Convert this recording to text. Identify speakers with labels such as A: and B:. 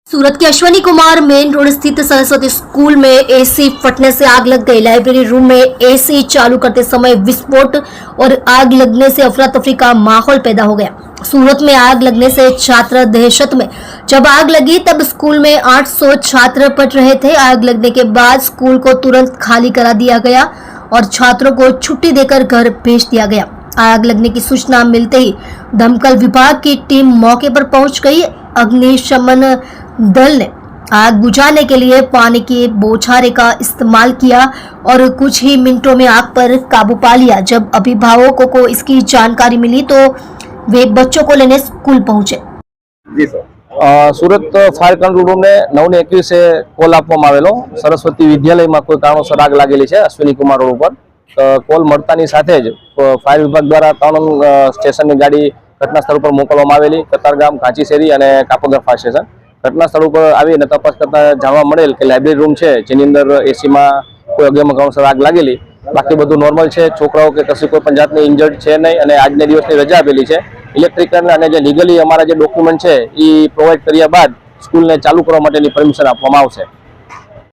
A: सूरत के Ashwini Kumar main road स्थित Saraswati school में एसी फटने से आग लग गई। लाइब्रेरी रूम में एसी चालू करते समय विस्फोट और आग लगने से अफरा तफरी का माहौल पैदा हो गया। सूरत में आग लगने से छात्र दहशत में। जब आग लगी तब स्कूल में 800 छात्र पढ़ रहे थे। आग लगने के बाद स्कूल को तुरंत खाली करा दिया गया और छात्रों को छुट्टी देकर घर भेज दिया गया। आग लगने की सूचना मिलते ही दमकल विभाग की टीम मौके पर पहुंच गई। अग्निशमन दल ने आग बुझाने के लिए पानी के बौछारे का इस्तेमाल किया और कुछ ही मिनटों में आग पर काबू पा लिया। जब अभिभावकों को इसकी जानकारी मिली तो वे बच्चों को लेने स्कूल पहुंचे।
B: जी सर। सूरत फायर कंट्रोल रूम ने 9:21 कॉल आपवामां आवेलो। सरस्वती विद्यालय में कोई कारणोसर आग लागेली है अश्विनी कुमार रोड पर। कॉल मळतानी साथे ज फायर विभाग द्वारा 3 स्टेशननी गाड़ी घटना स्थल पर मोकलवामां आवेली। कतारगाम, घांची शेरी अने कापोद्रा फायर स्टेशन। घटना स्थल पर आवीने तपास करता जाणवा मळेल के लाइब्रेरी रूम है जेनी अंदर एसी में कोई अज्ञात कारणोसर आग लागेली। बाकी बधुं नॉर्मल है। छोकराओं के कशी कोई पण जातनी इंजर्ड है नहीं अने आजने दिवसनी रजा आपेली है। इलेक्ट्रिकल अने जे लीगली अमारा जे डॉक्यूमेंट है ई प्रोवाइड कर्या बाद स्कूल ने चालू करवा माटेनी परमिशन आपवामां आवशे।